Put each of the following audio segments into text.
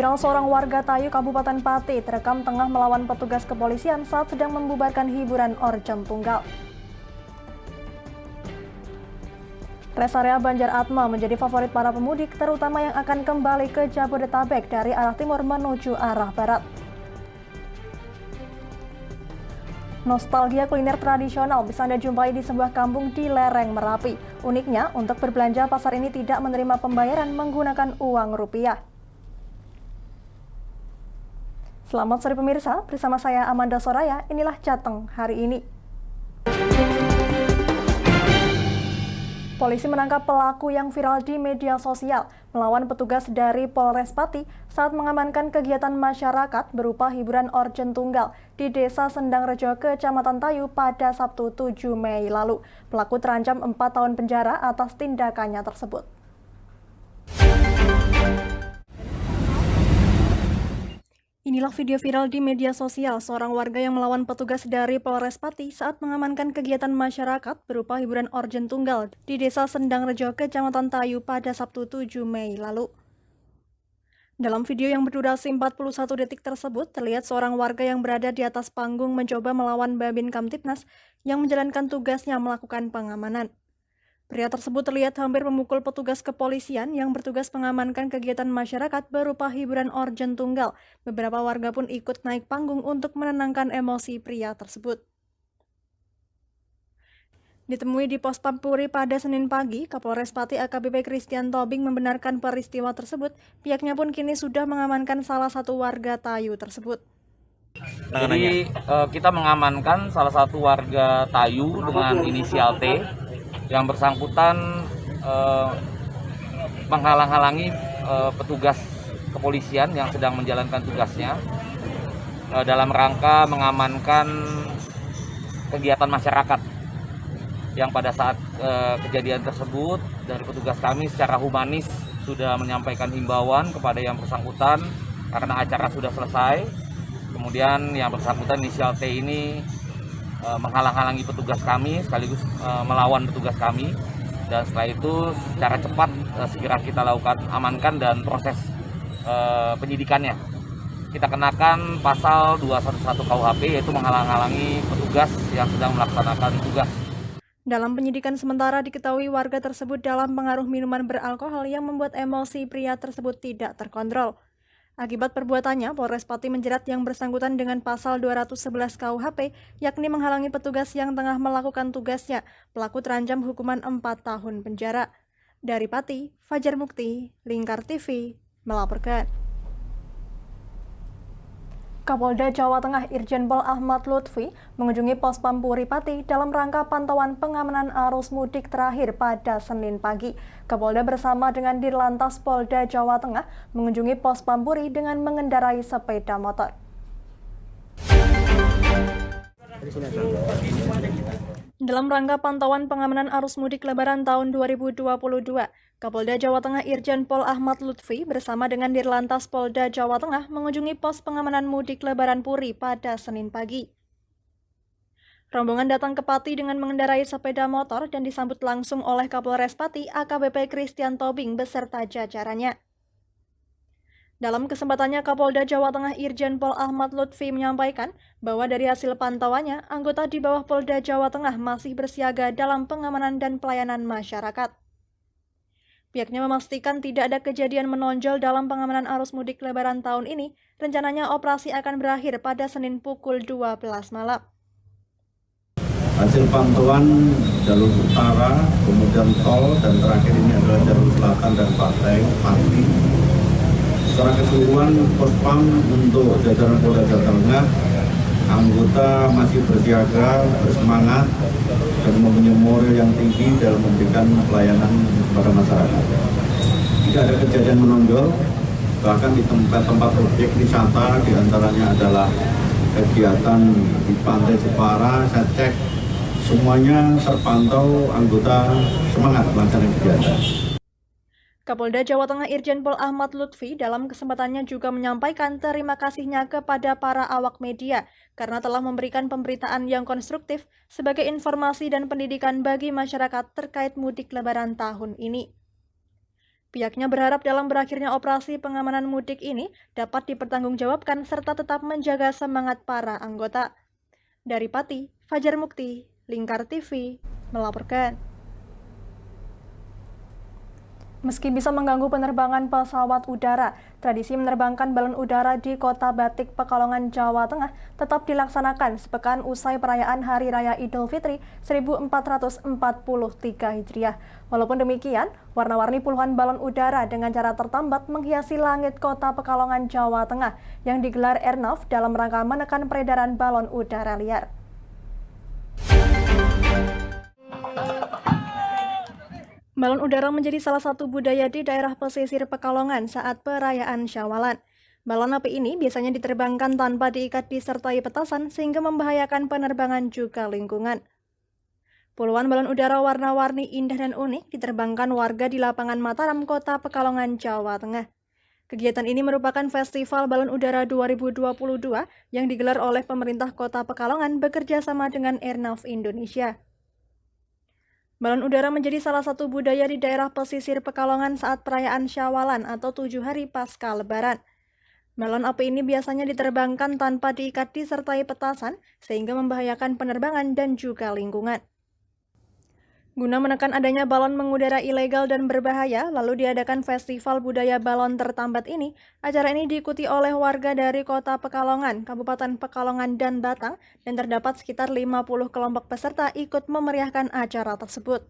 Viral seorang warga Tayu Kabupaten Pati terekam tengah melawan petugas kepolisian saat sedang membubarkan hiburan Orjen Tunggal. Res area Banjar Atma menjadi favorit para pemudik, terutama yang akan kembali ke Jabodetabek dari arah timur menuju arah barat. Nostalgia kuliner tradisional bisa Anda jumpai di sebuah kampung di lereng Merapi. Uniknya, untuk berbelanja pasar ini tidak menerima pembayaran menggunakan uang rupiah. Selamat sore pemirsa, bersama saya Amanda Soraya, inilah Jateng hari ini. Polisi menangkap pelaku yang viral di media sosial melawan petugas dari Polres Pati saat mengamankan kegiatan masyarakat berupa hiburan Orjen Tunggal di Desa Sendang Rejo, Kecamatan Tayu pada Sabtu 7 Mei lalu. Pelaku terancam 4 tahun penjara atas tindakannya tersebut. Inilah video viral di media sosial seorang warga yang melawan petugas dari Polres Pati saat mengamankan kegiatan masyarakat berupa hiburan Orjen Tunggal di Desa Sendang Rejo, Kecamatan Tayu pada Sabtu 7 Mei lalu. Dalam video yang berdurasi 41 detik tersebut, terlihat seorang warga yang berada di atas panggung mencoba melawan Babin Kamtibnas yang menjalankan tugasnya melakukan pengamanan. Pria tersebut terlihat hampir memukul petugas kepolisian yang bertugas mengamankan kegiatan masyarakat berupa hiburan Orjen Tunggal. Beberapa warga pun ikut naik panggung untuk menenangkan emosi pria tersebut. Ditemui di Pos Pampuri pada Senin pagi, Kapolres Pati AKBP Christian Tobing membenarkan peristiwa tersebut. Pihaknya pun kini sudah mengamankan salah satu warga Tayu tersebut. Jadi kita mengamankan salah satu warga Tayu dengan inisial T yang bersangkutan menghalang-halangi petugas kepolisian yang sedang menjalankan tugasnya dalam rangka mengamankan kegiatan masyarakat yang pada saat kejadian tersebut dari petugas kami secara humanis sudah menyampaikan himbauan kepada yang bersangkutan karena acara sudah selesai. Kemudian yang bersangkutan inisial T ini menghalang-halangi petugas kami sekaligus melawan petugas kami, dan setelah itu secara cepat segera kita lakukan amankan dan proses penyidikannya. Kita kenakan pasal 211 KUHP yaitu menghalang-halangi petugas yang sedang melaksanakan tugas. Dalam penyidikan sementara diketahui warga tersebut dalam pengaruh minuman beralkohol yang membuat emosi pria tersebut tidak terkontrol. Akibat perbuatannya, Polres Pati menjerat yang bersangkutan dengan pasal 211 KUHP, yakni menghalangi petugas yang tengah melakukan tugasnya. Pelaku terancam hukuman 4 tahun penjara. Dari Pati, Fajar Mukti, Lingkar TV, melaporkan. Kapolda Jawa Tengah Irjen Pol Ahmad Lutfi mengunjungi Pos Pampuri Pati dalam rangka pantauan pengamanan arus mudik terakhir pada Senin pagi. Kapolda bersama dengan Dirlantas Polda Jawa Tengah mengunjungi Pos Pampuri dengan mengendarai sepeda motor. Dalam rangka pantauan pengamanan arus mudik Lebaran tahun 2022, Kapolda Jawa Tengah Irjen Pol Ahmad Lutfi bersama dengan Dirlantas Polda Jawa Tengah mengunjungi pos pengamanan mudik Lebaran Puri pada Senin pagi. Rombongan datang ke Pati dengan mengendarai sepeda motor dan disambut langsung oleh Kapolres Pati AKBP Christian Tobing beserta jajarannya. Dalam kesempatannya, Kapolda Jawa Tengah Irjen Pol Ahmad Lutfi menyampaikan bahwa dari hasil pantauannya, anggota di bawah Polda Jawa Tengah masih bersiaga dalam pengamanan dan pelayanan masyarakat. Pihaknya memastikan tidak ada kejadian menonjol dalam pengamanan arus mudik Lebaran tahun ini. Rencananya operasi akan berakhir pada Senin pukul 12 malam. Hasil pantauan jalur utara, kemudian tol, dan terakhir ini adalah jalur selatan dan Pati. Secara keseluruhan, Pospam untuk jajaran Polda Jawa Tengah, anggota masih bersiaga, bersemangat, dan mempunyai moral yang tinggi dalam memberikan pelayanan kepada masyarakat. Tidak ada kejadian menonjol, bahkan di tempat-tempat objek wisata, diantaranya adalah kegiatan di Pantai Jepara, saya cek semuanya terpantau anggota semangat melaksanakan kegiatan. Kapolda Jawa Tengah Irjen Pol Ahmad Lutfi dalam kesempatannya juga menyampaikan terima kasihnya kepada para awak media karena telah memberikan pemberitaan yang konstruktif sebagai informasi dan pendidikan bagi masyarakat terkait mudik Lebaran tahun ini. Pihaknya berharap dalam berakhirnya operasi pengamanan mudik ini dapat dipertanggungjawabkan serta tetap menjaga semangat para anggota. Dari Pati, Fajar Mukti, Lingkar TV, melaporkan. Meski bisa mengganggu penerbangan pesawat udara, tradisi menerbangkan balon udara di Kota Batik, Pekalongan, Jawa Tengah tetap dilaksanakan sepekan usai perayaan Hari Raya Idul Fitri 1443 Hijriah. Walaupun demikian, warna-warni puluhan balon udara dengan cara tertambat menghiasi langit Kota Pekalongan, Jawa Tengah yang digelar Airnav dalam rangka menekan peredaran balon udara liar. Balon udara menjadi salah satu budaya di daerah pesisir Pekalongan saat perayaan Syawalan. Balon api ini biasanya diterbangkan tanpa diikat disertai petasan sehingga membahayakan penerbangan juga lingkungan. Puluhan balon udara warna-warni indah dan unik diterbangkan warga di lapangan Mataram, Kota Pekalongan, Jawa Tengah. Kegiatan ini merupakan Festival Balon Udara 2022 yang digelar oleh pemerintah Kota Pekalongan bekerja sama dengan Airnav Indonesia. Balon udara menjadi salah satu budaya di daerah pesisir Pekalongan saat perayaan Syawalan atau 7 hari pasca Lebaran. Balon api ini biasanya diterbangkan tanpa diikat disertai petasan sehingga membahayakan penerbangan dan juga lingkungan. Guna menekan adanya balon mengudara ilegal dan berbahaya, lalu diadakan Festival Budaya Balon Tertambat ini. Acara ini diikuti oleh warga dari Kota Pekalongan, Kabupaten Pekalongan, dan Batang, dan terdapat sekitar 50 kelompok peserta ikut memeriahkan acara tersebut.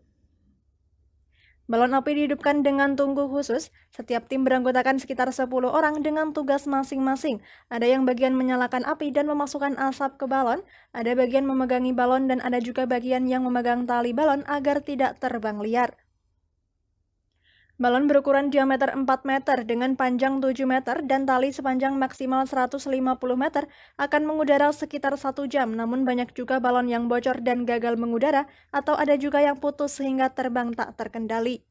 Balon api dihidupkan dengan tungku khusus. Setiap tim beranggotakan sekitar 10 orang dengan tugas masing-masing. Ada yang bagian menyalakan api dan memasukkan asap ke balon, ada bagian memegangi balon, dan ada juga bagian yang memegang tali balon agar tidak terbang liar. Balon berukuran diameter 4 meter dengan panjang 7 meter dan tali sepanjang maksimal 150 meter akan mengudara sekitar 1 jam, namun banyak juga balon yang bocor dan gagal mengudara atau ada juga yang putus sehingga terbang tak terkendali.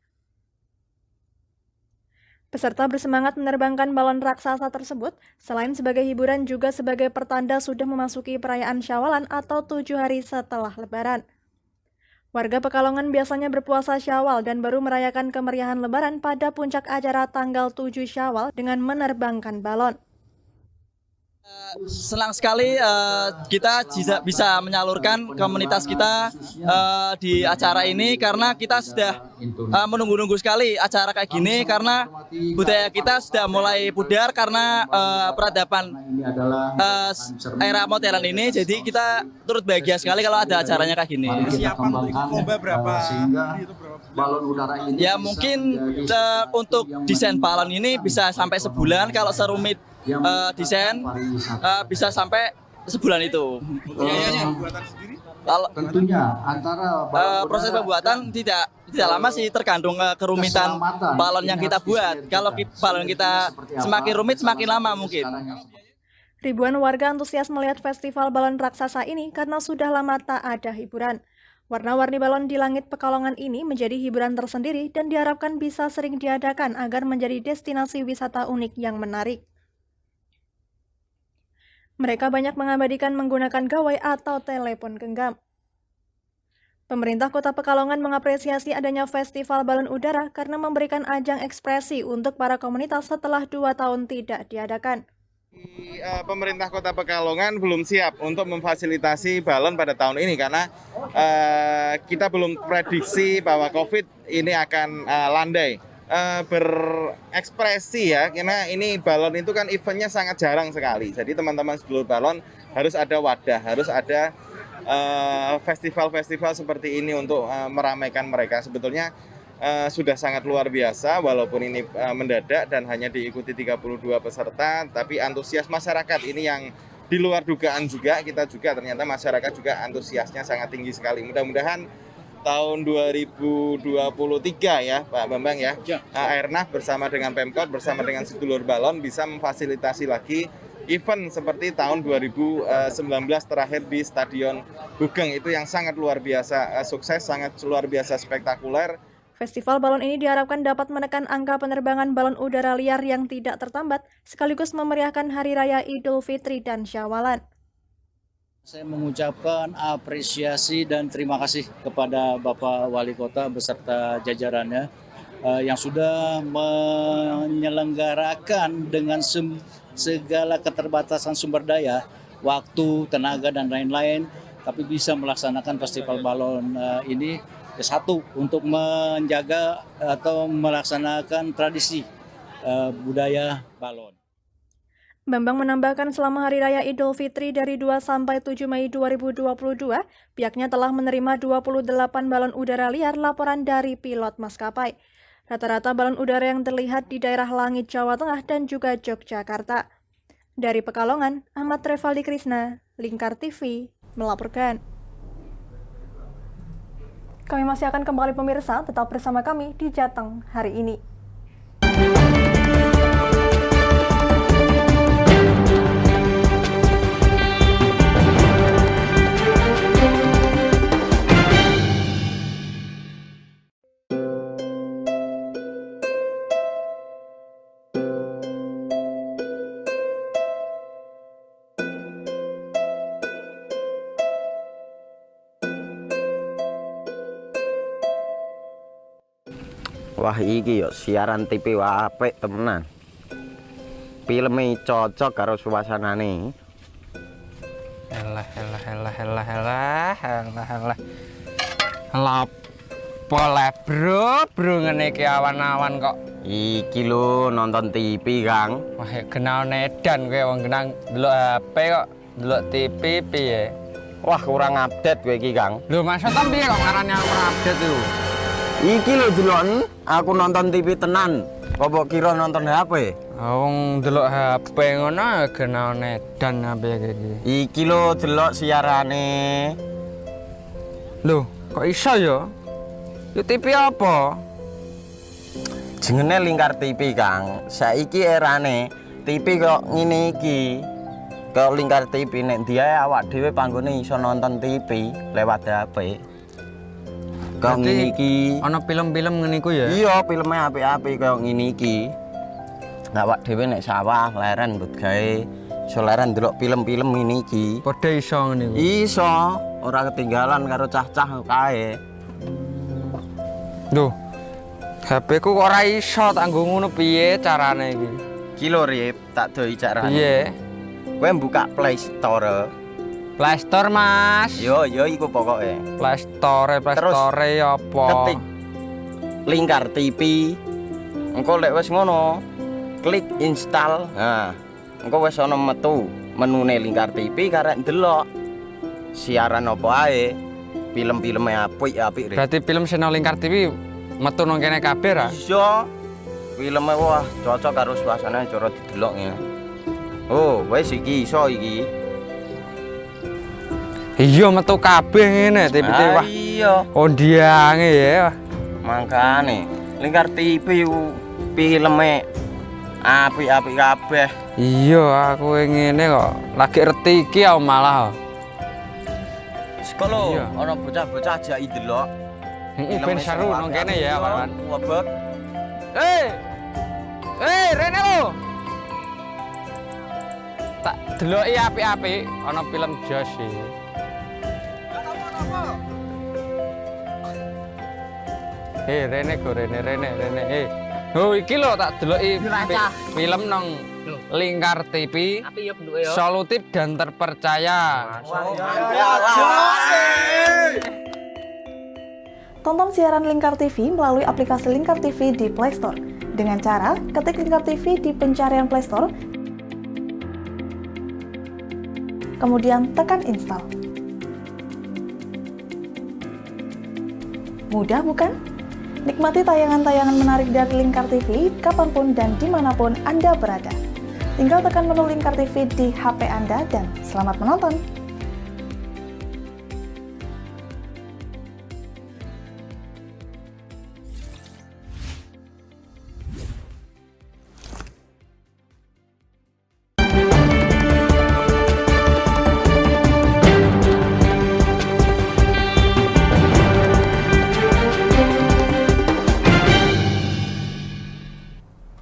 Peserta bersemangat menerbangkan balon raksasa tersebut, selain sebagai hiburan juga sebagai pertanda sudah memasuki perayaan Syawalan atau 7 hari setelah Lebaran. Warga Pekalongan biasanya berpuasa Syawal dan baru merayakan kemeriahan Lebaran pada puncak acara tanggal 7 Syawal dengan menerbangkan balon. Senang sekali kita bisa menyalurkan komunitas kita di acara ini karena kita sudah menunggu-nunggu sekali acara kayak gini karena budaya kita sudah mulai pudar karena peradaban era modern ini, jadi kita turut bahagia sekali kalau ada acaranya kayak gini. Persiapan untuk ikut lomba berapa? Balon udara ini ya mungkin untuk desain balon ini bisa sampai sebulan, kalau serumit desain bisa sampai sebulan itu. Biayanya buatan sendiri? Kalau Tentunya antara proses pembuatan tidak lama sih, tergantung kerumitan balon yang kita buat. Kalau balon kita semakin rumit semakin lama mungkin. Ribuan warga antusias melihat festival balon raksasa ini karena sudah lama tak ada hiburan. Warna-warni balon di langit Pekalongan ini menjadi hiburan tersendiri dan diharapkan bisa sering diadakan agar menjadi destinasi wisata unik yang menarik. Mereka banyak mengabadikan menggunakan gawai atau telepon genggam. Pemerintah Kota Pekalongan mengapresiasi adanya festival balon udara karena memberikan ajang ekspresi untuk para komunitas setelah 2 tahun tidak diadakan. Pemerintah Kota Pekalongan belum siap untuk memfasilitasi balon pada tahun ini karena kita belum prediksi bahwa COVID ini akan landai. Berekspresi ya, karena ini balon itu kan eventnya sangat jarang sekali. Jadi teman-teman sedulur balon harus ada wadah, harus ada festival-festival seperti ini untuk meramaikan mereka. Sebetulnya sudah sangat luar biasa walaupun ini mendadak dan hanya diikuti 32 peserta, tapi antusias masyarakat ini yang di luar dugaan juga. Kita juga ternyata masyarakat juga antusiasnya sangat tinggi sekali. Mudah-mudahan tahun 2023 ya Pak Bambang ya, Airnav bersama dengan Pemkot bersama dengan sedulur balon bisa memfasilitasi lagi event seperti tahun 2019 terakhir di Stadion Hugeng, itu yang sangat luar biasa sukses, sangat luar biasa spektakuler. Festival balon ini diharapkan dapat menekan angka penerbangan balon udara liar yang tidak tertambat, sekaligus memeriahkan Hari Raya Idul Fitri dan Syawalan. Saya mengucapkan apresiasi dan terima kasih kepada Bapak Wali Kota beserta jajarannya yang sudah menyelenggarakan dengan segala keterbatasan sumber daya, waktu, tenaga, dan lain-lain, tapi bisa melaksanakan festival balon ini. Satu, untuk menjaga atau melaksanakan tradisi budaya balon. Bambang menambahkan selama Hari Raya Idul Fitri dari 2 sampai 7 Mei 2022, pihaknya telah menerima 28 balon udara liar laporan dari pilot maskapai. Rata-rata balon udara yang terlihat di daerah langit Jawa Tengah dan juga Yogyakarta. Dari Pekalongan, Ahmad Revaldi Krisna, Lingkar TV, melaporkan. Kami masih akan kembali pemirsa, tetap bersama kami di Jateng hari ini. Wah iki yo siaran TV apik temenan. Filme cocok karo suasanane. Elah. Lah bro ngene iki awan-awan kok. Iki lho nonton TV, Kang. Wah kenal nedan kowe wong genang delok HP kok delok TV piye. Wah kurang update kowe iki, Kang. Lho maksudnya piye kok ngarane update itu? Iki lho delok aku nonton TV tenan. Apa kira nonton HP? Wong delok HP ngono kenal nedan apa iki. Iki lho delok siarane. Lho, kok iso ya? Yo TV apa? Jenenge Lingkar TV, Kang. Saiki erane TV kok ngene iki. Kok Lingkar TV nek diae awak dhewe panggone iso nonton TV lewat HP. Kok ngene iki. Ana film-film ngene iku ya? Iya, filme apik-apik kaya ngene iki. Awak dhewe nek sawah leren mbut gawe iso leren ndelok film-film ngene iki. Padha iso ngene iku. Iso, ora ketinggalan karo cah-cah kae. Duh. HP ku kok ora iso tak nggo ngono piye carane iki? Iki lho Rip, tak doi carane. Piye? Kowe buka Play Store. Play Store, Mas. Yo iku pokoke. Play Store apa? Ketik Lingkar TV. Engko lek wis ngono, klik install. Nah, engko wis ana metu menune Lingkar TV karek ndelok siaran apa ae. Film-filme apik-apik. Berarti film channel Lingkar TV metu nang kene kabeh ra? Iso. Filme wah cocok karo suasana cara didelok ya. Oh, wis iki iso iki. Iya metu kabeh ngene TV wah. Iya. Ondiange ya. Mangkane Lingkar TV filme apik-apik kabeh. Iya, aku ngene kok. Lagi reti iki aku malah. Sekolo, Iya. ana bocah-bocah ajak ndelok. Heeh, ben seru nang kene ya, Pak. Wabek. Rene lo. Tak deloki apik-apik ana film Jos iki. Rene go Rene. Oh iki lho tak deloki film nang Lingkar TV. Solutif dan terpercaya. Tonton siaran Lingkar TV melalui aplikasi Lingkar TV di Play Store. Dengan cara ketik Lingkar TV di pencarian Play Store, kemudian tekan install. Mudah bukan? Nikmati tayangan-tayangan menarik dari Lingkar TV kapanpun dan dimanapun Anda berada. Tinggal tekan menu Lingkar TV di HP Anda dan selamat menonton!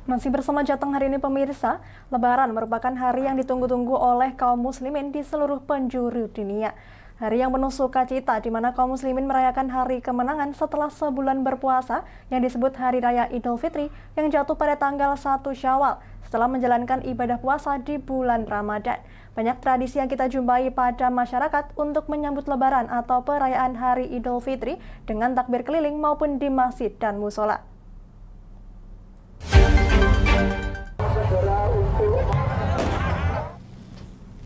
Masih bersama Jateng hari ini pemirsa, Lebaran merupakan hari yang ditunggu-tunggu oleh kaum muslimin di seluruh penjuru dunia. hari yang penuh sukacita di mana kaum muslimin merayakan hari kemenangan setelah sebulan berpuasa yang disebut Hari Raya Idul Fitri yang jatuh pada tanggal 1 Syawal setelah menjalankan ibadah puasa di bulan Ramadan. Banyak tradisi yang kita jumpai pada masyarakat untuk menyambut Lebaran atau perayaan Hari Idul Fitri dengan takbir keliling maupun di masjid dan musola.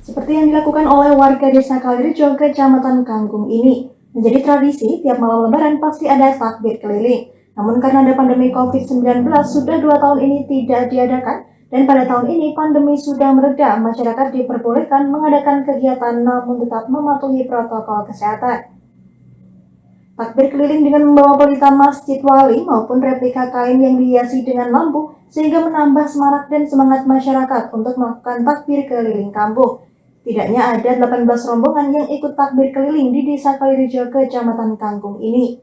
Seperti yang dilakukan oleh warga desa Kalirejo, Kecamatan Kangkung ini. Menjadi tradisi, tiap malam Lebaran pasti ada takbir keliling. Namun karena ada pandemi COVID-19, sudah 2 tahun ini tidak diadakan, dan pada tahun ini pandemi sudah mereda, masyarakat diperbolehkan mengadakan kegiatan namun tetap mematuhi protokol kesehatan. Takbir keliling dengan membawa pelita masjid wali maupun replika kain yang dihiasi dengan lampu, sehingga menambah semarak dan semangat masyarakat untuk melakukan takbir keliling kampung. Tidaknya ada 18 rombongan yang ikut takbir keliling di Desa Kalirejo, Kecamatan Kangkung ini.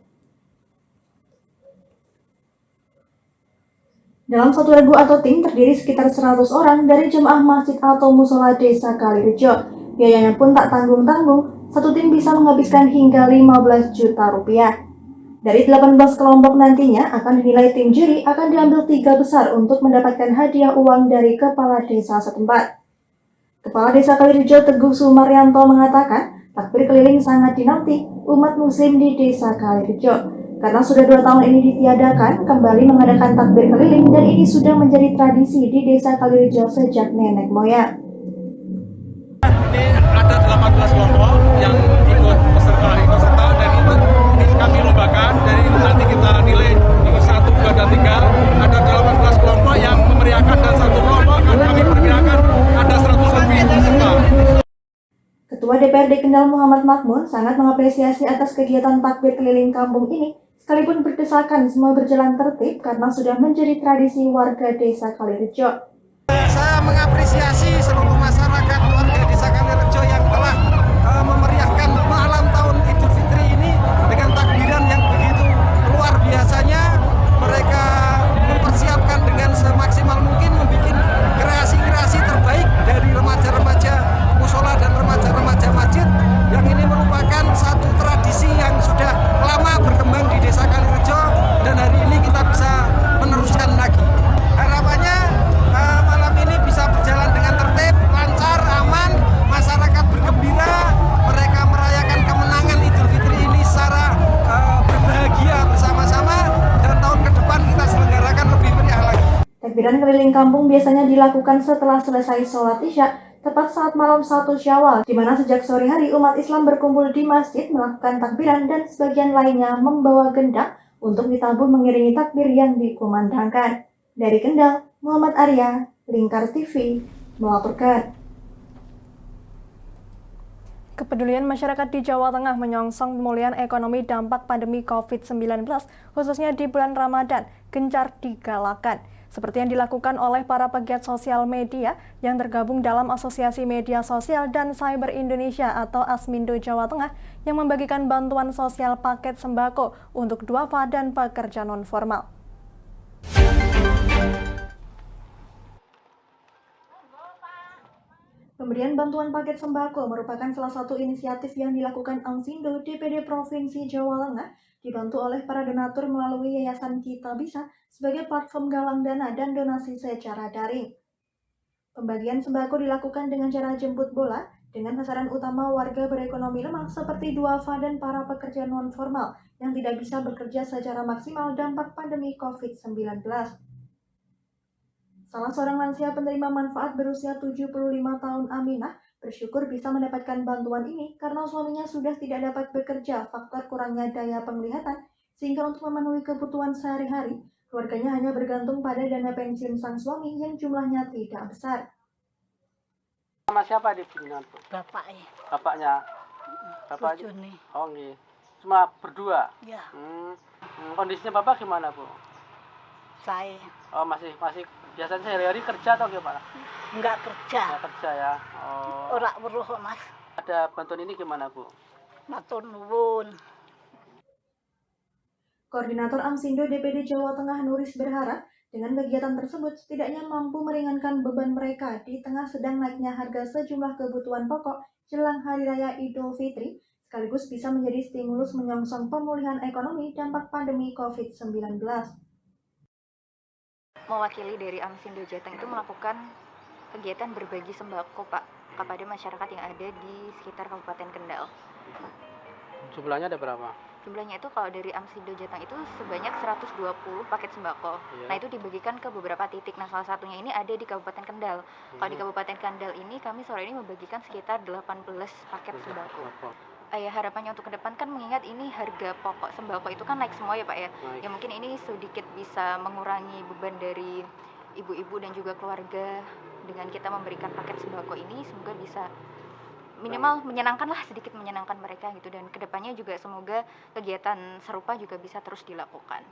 Dalam satu regu atau tim terdiri sekitar 100 orang dari jemaah masjid atau musola Desa Kalirejo. Biayanya pun tak tanggung-tanggung, satu tim bisa menghabiskan hingga 15 juta rupiah. Dari 18 kelompok nantinya akan dinilai tim juri akan diambil 3 besar untuk mendapatkan hadiah uang dari kepala desa setempat. Kepala Desa Kalirejo Teguh Sumaryanto mengatakan, takbir keliling sangat dinanti umat muslim di Desa Kalirejo. Karena sudah 2 tahun ini ditiadakan, kembali mengadakan takbir keliling dan ini sudah menjadi tradisi di Desa Kalirejo sejak nenek moyang. Ini ada 18 kelompok yang ikut peserta dan itu kami lombakan. Dari nanti kita nilai di 1, 2, dan 3. Ada 18 kelompok yang memeriahkan dan satu kelompok kami perkirakan ada 100 lebih peserta. Ketua DPRD Kendal Muhammad Makmun sangat mengapresiasi atas kegiatan takbir keliling kampung ini, sekalipun berdesakan semua berjalan tertib karena sudah menjadi tradisi warga Desa Kalirejo. Saya mengapresiasi seluruh masyarakat warga Desa Kalirejo yang telah memeriahkan malam tahun Idul Fitri ini dengan takbiran yang begitu luar biasanya. Mereka mempersiapkan dengan semaksimal mungkin membuat kreasi-kreasi terbaik dari remaja-remaja musola dan remaja-remaja masjid, yang ini merupakan satu tradisi yang sudah lama berkembang di Desa Kalirejo dan hari ini kita bisa meneruskan lagi. Harapannya malam ini bisa berjalan dengan tertib, lancar, aman, masyarakat bergembira, mereka merayakan kemenangan Idul Fitri ini secara berbahagia bersama-sama, dan tahun ke depan kita selenggarakan lebih meriah lagi. Takbiran keliling kampung biasanya dilakukan setelah selesai sholat Isya, tepat saat malam 1 Syawal, di mana sejak sore hari umat Islam berkumpul di masjid melakukan takbiran dan sebagian lainnya membawa gendang untuk ditabuh mengiringi takbir yang dikumandangkan. Dari Kendal, Muhammad Arya, Lingkar TV, melaporkan. Kepedulian masyarakat di Jawa Tengah menyongsong pemulihan ekonomi dampak pandemi COVID-19, khususnya di bulan Ramadan, gencar digalakan. Seperti yang dilakukan oleh para pegiat sosial media yang tergabung dalam Asosiasi Media Sosial dan Cyber Indonesia atau Asmindo Jawa Tengah yang membagikan bantuan sosial paket sembako untuk duafa dan pekerja non-formal. Pemberian bantuan paket sembako merupakan salah satu inisiatif yang dilakukan Asmindo DPD Provinsi Jawa Tengah, dibantu oleh para donatur melalui Yayasan Kita Bisa sebagai platform galang dana dan donasi secara daring. Pembagian sembako dilakukan dengan cara jemput bola dengan sasaran utama warga berekonomi lemah seperti duafa dan para pekerja non-formal yang tidak bisa bekerja secara maksimal dampak pandemi COVID-19. Salah seorang lansia penerima manfaat berusia 75 tahun Aminah bersyukur bisa mendapatkan bantuan ini karena suaminya sudah tidak dapat bekerja faktor kurangnya daya penglihatan, sehingga untuk memenuhi kebutuhan sehari-hari, keluarganya hanya bergantung pada dana pensiun sang suami yang jumlahnya tidak besar. Sama siapa di sini? Bapaknya. Bapaknya? Bapak nih. Oh nggih. Cuma berdua? Ya. Kondisinya Bapak gimana, Bu? Saya. Oh masih biasanya sehari-hari kerja atau gimana? Enggak kerja. Enggak kerja ya. Oh. Ora weruh, Mas. Ada bantuan ini gimana, Bu? Matur nuwun. Koordinator Amsindo DPD Jawa Tengah Nuris berharap dengan kegiatan tersebut setidaknya mampu meringankan beban mereka di tengah sedang naiknya harga sejumlah kebutuhan pokok jelang Hari Raya Idul Fitri, sekaligus bisa menjadi stimulus menyongsong pemulihan ekonomi dampak pandemi COVID-19. Mewakili dari Amsindo Jateng itu melakukan kegiatan berbagi sembako, Pak, kepada masyarakat yang ada di sekitar Kabupaten Kendal. Jumlahnya ada berapa? Jumlahnya itu kalau dari Amsindo Jateng itu sebanyak 120 paket sembako. Iya. Nah, itu dibagikan ke beberapa titik. Nah, salah satunya ini ada di Kabupaten Kendal. Kalau di Kabupaten Kendal ini kami sore ini membagikan sekitar 18 paket sembako. Harapannya untuk ke depan kan mengingat ini harga pokok sembako itu kan naik semua ya Pak ya. Naik. Ya mungkin ini sedikit bisa mengurangi beban dari ibu-ibu dan juga keluarga dengan kita memberikan paket sembako ini, semoga bisa minimal menyenangkan lah, sedikit menyenangkan mereka gitu, dan kedepannya juga semoga kegiatan serupa juga bisa terus dilakukan.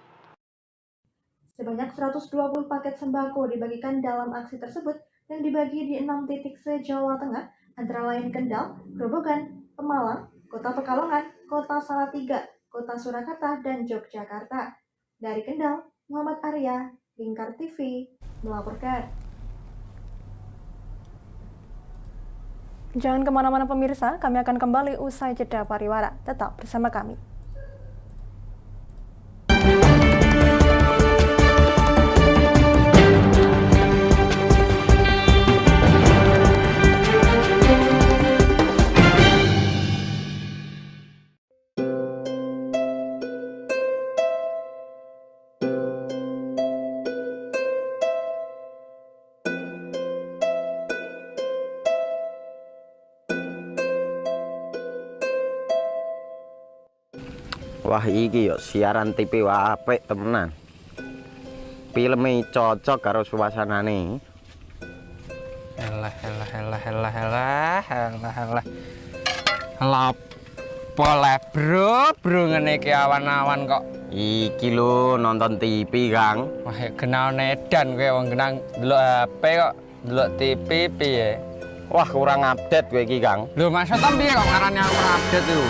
Sebanyak 120 paket sembako dibagikan dalam aksi tersebut yang dibagi di 6 titik se-Jawa Tengah, antara lain Kendal, Grobogan, Pemalang, Kota Pekalongan, Kota Salatiga, Kota Surakarta, dan Yogyakarta. Dari Kendal, Muhammad Arya, Lingkar TV, melaporkan. Jangan kemana-mana pemirsa, kami akan kembali usai jeda pariwara. Tetap bersama kami. Wah iki yo siaran TV apik temenan. Filme cocok karo suasanane. Elah. Boleh bro ngene iki awan-awan kok. Iki lho nonton TV, Kang. Wah, kenal nedan kowe wong genang delok HP kok delok TV piye? Wah, kurang update kowe iki, Kang. Lho, maksudnya piye kok ngarane aku update itu?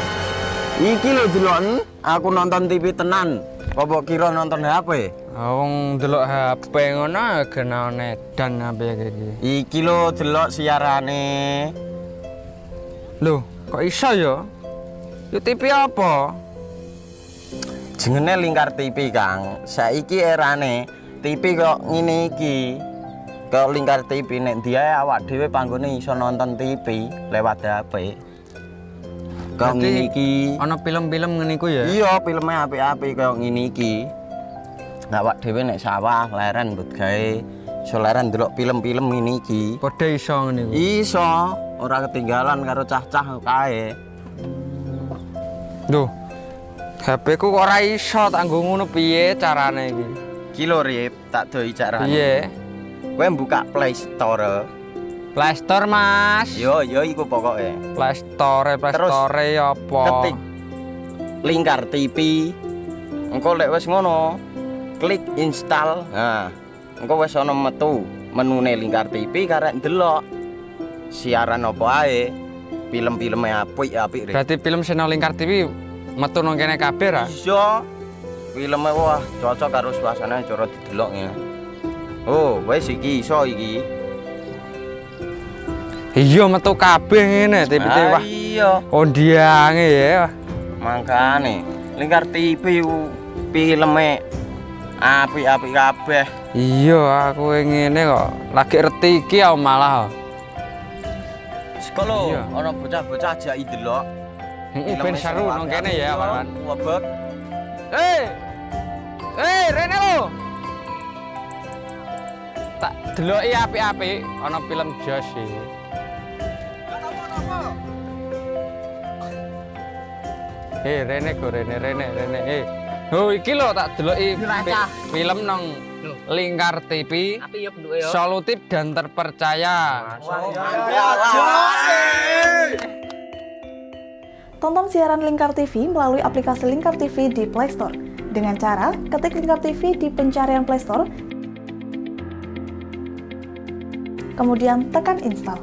Iki lho deloken, aku nonton TV tenan. Apa kira nonton HP? Wong delok HP ngono kenal nedan apa iki. Iki lho delok siarane. Lho, kok iso ya? Yo TV apa? Jenenge Lingkar TV, Kang. Saiki erane TV kok ngene iki. Kok Lingkar TV nek diae awak dhewe panggone iso nonton TV lewat HP. Kok ngene iki. Ana film-film ngene iku ya? Iya, filme apik-apik kaya ngene iki. Awak dhewe nek sawah leren mbut gawe iso leren ndelok film-film ngene iki. Padha iso ngene iku. Iso, ora ketinggalan karo cah-cah kae. Duh. HP ku kok ora iso tak nggo ngono piye carane iki? Iki lho Rip, tak doi carane. Piye? Kowe buka Play Store. Play Store, Mas. Yo iku pokoke. Play Store apa? Ketik Lingkar TV. Engko lek wis ngono, klik install. Nah, engko wis ana metu menune Lingkar TV karek ndelok siaran apa ae. Film-filme apik-apik. Berarti film channel Lingkar TV metu nang kene kabeh ra? Iso. Filme wah cocok karo suasana cara didelok ya. Oh, wis iki iso iki. Iya metu kabeh ngene TV wah. Iya. Kondiange ya. Mangkane Lingkar TV filme apik-apik kabeh. Iya, aku ngene kok. Lagi reti iki aku malah. Sekolo ana bocah-bocah ajak ndelok. Heeh, ben seru nang kene ya, Pak. Wabek. Rene lo. Tak deloki apik-apik ana film Jos iki. Rene go Rene. Oh iki lho tak deloki film nang Lingkar TV. Solutif dan terpercaya. Tonton siaran Lingkar TV melalui aplikasi Lingkar TV di Play Store. Dengan cara ketik Lingkar TV di pencarian Play Store, kemudian tekan install.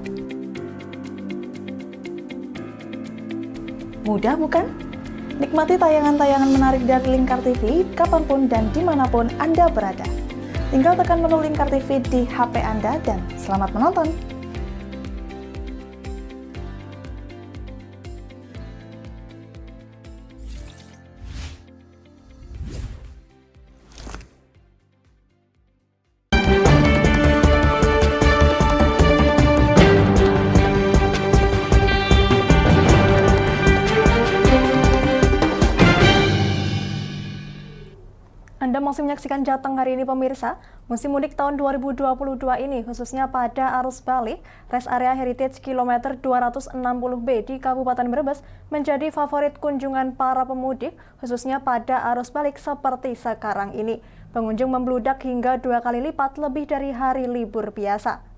Mudah bukan? Nikmati tayangan-tayangan menarik dari Lingkar TV kapanpun dan dimanapun Anda berada. Tinggal tekan menu Lingkar TV di HP Anda dan selamat menonton! masih menyaksikan Jateng hari ini pemirsa. Musim mudik tahun 2022 ini khususnya pada arus balik, rest area Heritage kilometer 260B di Kabupaten Brebes menjadi favorit kunjungan para pemudik khususnya pada arus balik seperti sekarang ini. Pengunjung membludak hingga 2 kali lipat lebih dari hari libur biasa.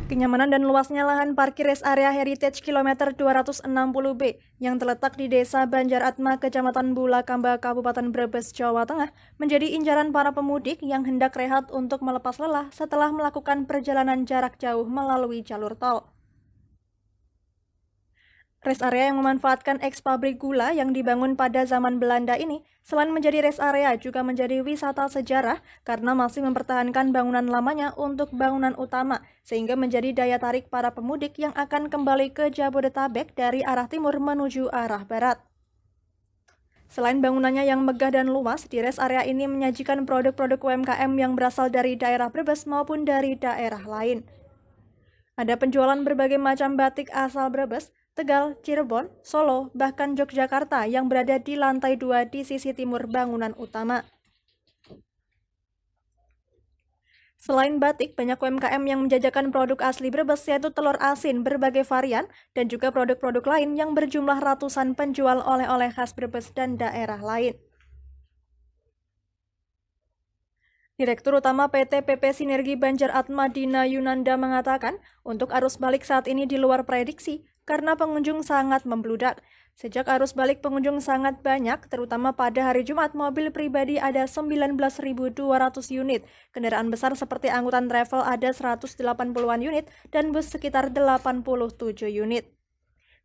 Kenyamanan dan luasnya lahan parkir rest area Heritage kilometer 260B yang terletak di Desa Banjaratma, Kecamatan Bulakamba, Kabupaten Brebes, Jawa Tengah menjadi incaran para pemudik yang hendak rehat untuk melepas lelah setelah melakukan perjalanan jarak jauh melalui jalur tol. Rest area yang memanfaatkan eks-pabrik gula yang dibangun pada zaman Belanda ini, selain menjadi rest area juga menjadi wisata sejarah karena masih mempertahankan bangunan lamanya untuk bangunan utama, sehingga menjadi daya tarik para pemudik yang akan kembali ke Jabodetabek dari arah timur menuju arah barat. Selain bangunannya yang megah dan luas, di rest area ini menyajikan produk-produk UMKM yang berasal dari daerah Brebes maupun dari daerah lain. Ada penjualan berbagai macam batik asal Brebes, Tegal, Cirebon, Solo, bahkan Yogyakarta yang berada di lantai 2 di sisi timur bangunan utama. Selain batik, banyak UMKM yang menjajakan produk asli Brebes yaitu telur asin berbagai varian dan juga produk-produk lain yang berjumlah ratusan penjual oleh-oleh khas Brebes dan daerah lain. Direktur Utama PT PP Sinergi Banjaratma Dina Yunanda mengatakan, untuk arus balik saat ini di luar prediksi karena pengunjung sangat membludak. Sejak arus balik pengunjung sangat banyak, terutama pada hari Jumat, mobil pribadi ada 19.200 unit, kendaraan besar seperti angkutan travel ada 180-an unit, dan bus sekitar 87 unit.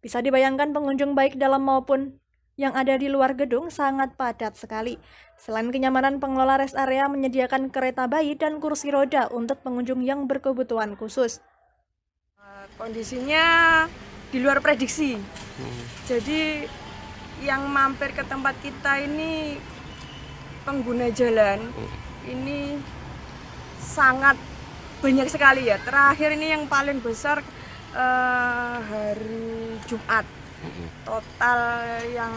Bisa dibayangkan pengunjung baik dalam maupun yang ada di luar gedung sangat padat sekali. Selain kenyamanan, pengelola rest area menyediakan kereta bayi dan kursi roda untuk pengunjung yang berkebutuhan khusus. Kondisinya di luar prediksi. Jadi yang mampir ke tempat kita ini pengguna jalan ini sangat banyak sekali ya. Terakhir ini yang paling besar hari Jumat. Total yang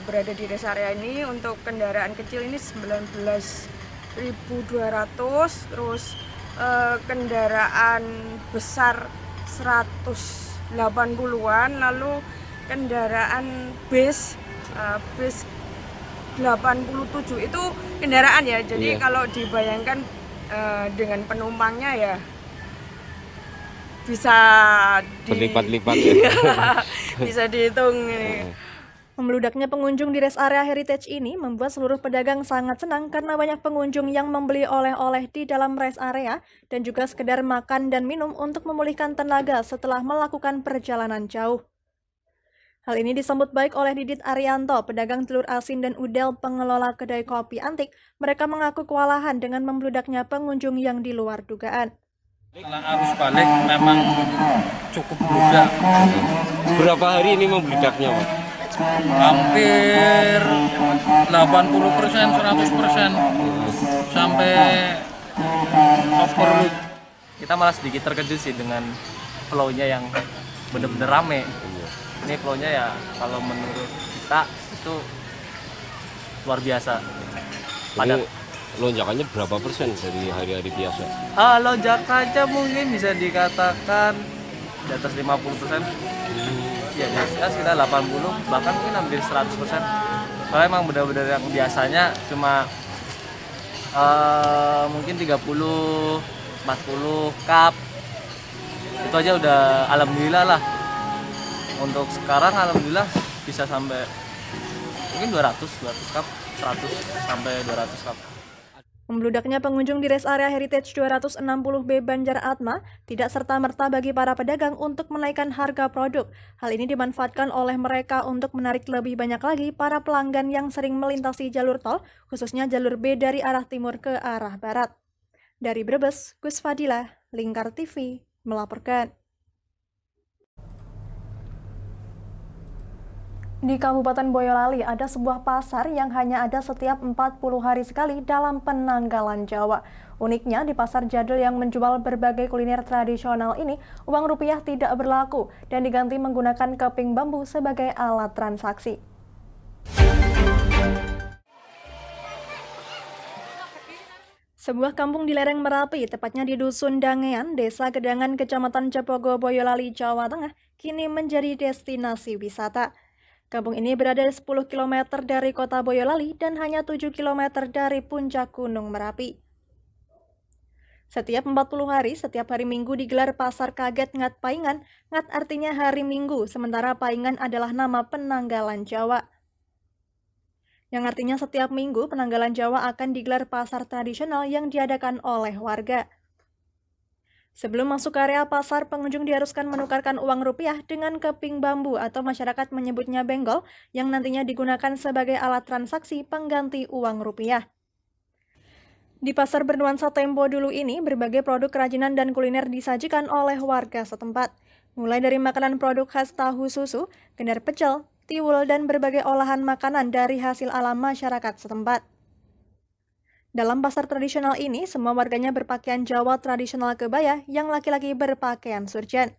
berada di rest area ini untuk kendaraan kecil ini 19.200, terus kendaraan besar 180-an, lalu kendaraan bis 87 itu kendaraan ya. Jadi kalau dibayangkan dengan penumpangnya ya bisa berlipat-lipat bisa dihitung. Membludaknya pengunjung di rest area Heritage ini membuat seluruh pedagang sangat senang karena banyak pengunjung yang membeli oleh-oleh di dalam rest area dan juga sekedar makan dan minum untuk memulihkan tenaga setelah melakukan perjalanan jauh. Hal ini disambut baik oleh Didit Arianto, pedagang telur asin dan udel pengelola kedai kopi antik. Mereka mengaku kewalahan dengan membludaknya pengunjung yang di luar dugaan. Arus balik memang cukup bludak. Berapa hari ini membludaknya, Pak? Hampir 80%, 100% sampai overload. Kita malah sedikit terkejut sih dengan flow-nya yang benar-benar rame. Ini flow-nya ya kalau menurut kita itu luar biasa. Padat. Lonjakannya berapa persen dari hari-hari biasa? Lonjakannya mungkin bisa dikatakan di atas 50%. Ya, sekitar 80, bahkan mungkin hampir 100%. Soalnya emang benar-benar yang biasanya cuma mungkin 30, 40 cup. Itu aja udah alhamdulillah lah. Untuk sekarang alhamdulillah bisa sampai mungkin 200 cup, 100 sampai 200 cup. Membludaknya pengunjung di rest area Heritage 260B Banjaratma tidak serta-merta bagi para pedagang untuk menaikkan harga produk. Hal ini dimanfaatkan oleh mereka untuk menarik lebih banyak lagi para pelanggan yang sering melintasi jalur tol, khususnya jalur B dari arah timur ke arah barat. Dari Brebes, Gus Fadilah, Lingkar TV, melaporkan. Di Kabupaten Boyolali ada sebuah pasar yang hanya ada setiap 40 hari sekali dalam penanggalan Jawa. Uniknya di pasar jadul yang menjual berbagai kuliner tradisional ini, uang rupiah tidak berlaku dan diganti menggunakan keping bambu sebagai alat transaksi. Sebuah kampung di lereng Merapi, tepatnya di Dusun Dangean, Desa Gedangan, Kecamatan Cepogo, Boyolali, Jawa Tengah, kini menjadi destinasi wisata. Kampung ini berada 10 km dari kota Boyolali dan hanya 7 km dari puncak Gunung Merapi. Setiap 40 hari, setiap hari Minggu digelar pasar kaget Ngat Paingan. Ngat artinya hari Minggu, sementara Paingan adalah nama penanggalan Jawa. Yang artinya setiap minggu penanggalan Jawa akan digelar pasar tradisional yang diadakan oleh warga. Sebelum masuk ke area pasar, pengunjung diharuskan menukarkan uang rupiah dengan keping bambu atau masyarakat menyebutnya benggol yang nantinya digunakan sebagai alat transaksi pengganti uang rupiah. Di pasar bernuansa Tempo dulu ini, berbagai produk kerajinan dan kuliner disajikan oleh warga setempat. Mulai dari makanan produk khas tahu susu, gendar pecel, tiwul, dan berbagai olahan makanan dari hasil alam masyarakat setempat. Dalam pasar tradisional ini, semua warganya berpakaian Jawa tradisional kebaya, yang laki-laki berpakaian surjan.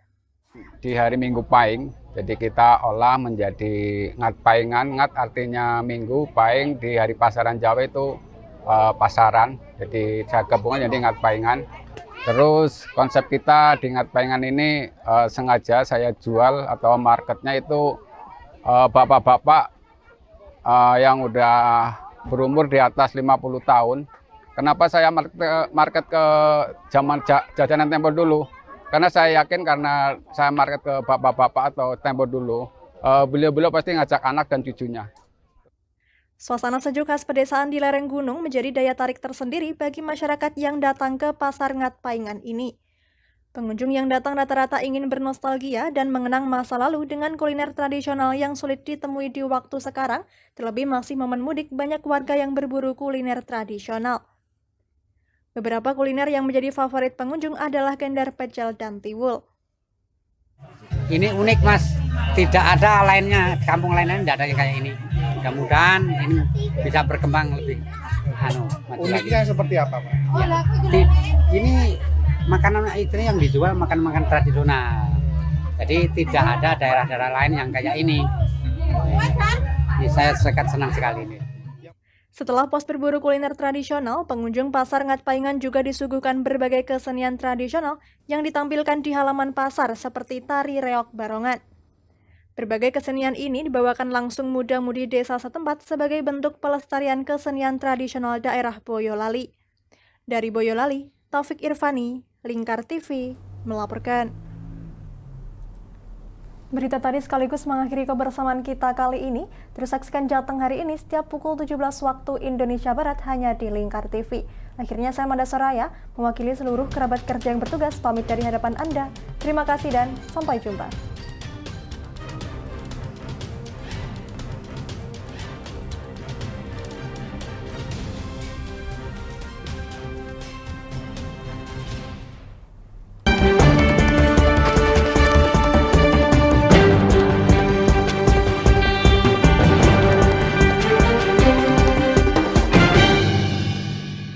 Di hari Minggu Paing, jadi kita olah menjadi Ngat Paingan. Ngat artinya minggu, Paing di hari pasaran Jawa itu pasaran, jadi saya gabungan jadi Ngat Paingan. Terus konsep kita di Ngat Paingan ini sengaja saya jual atau marketnya itu bapak-bapak yang udah berumur di atas 50 tahun. Kenapa saya market ke zaman jajanan Tempo dulu? Karena saya yakin karena saya market ke bapak-bapak atau Tempo dulu, beliau-beliau pasti ngajak anak dan cucunya. Suasana sejuk khas pedesaan di lereng gunung menjadi daya tarik tersendiri bagi masyarakat yang datang ke pasar Ngat Paingan ini. Pengunjung yang datang rata-rata ingin bernostalgia dan mengenang masa lalu dengan kuliner tradisional yang sulit ditemui di waktu sekarang, terlebih masih momen mudik banyak warga yang berburu kuliner tradisional. Beberapa kuliner yang menjadi favorit pengunjung adalah gendar pecel dan tiwul. Ini unik Mas, tidak ada lainnya, kampung lainnya tidak ada yang kayak ini. Mudah-mudahan ini bisa berkembang lebih. Uniknya seperti apa Pak? Ya, ini makanan itu yang dijual makan-makan tradisional. Jadi tidak ada daerah-daerah lain yang kayak ini. Ini saya sangat senang sekali ini. Setelah pos berburu kuliner tradisional, pengunjung pasar Ngat Paingan juga disuguhkan berbagai kesenian tradisional yang ditampilkan di halaman pasar seperti tari reok barongan. Berbagai kesenian ini dibawakan langsung muda-mudi desa setempat sebagai bentuk pelestarian kesenian tradisional daerah Boyolali. Dari Boyolali, Taufik Irvani, Lingkar TV, melaporkan. Berita tadi sekaligus mengakhiri kebersamaan kita kali ini. Terus saksikan Jateng hari ini setiap pukul 17 waktu Indonesia Barat hanya di Lingkar TV. Akhirnya saya Manda Soraya, mewakili seluruh kerabat kerja yang bertugas, pamit dari hadapan Anda. Terima kasih dan sampai jumpa.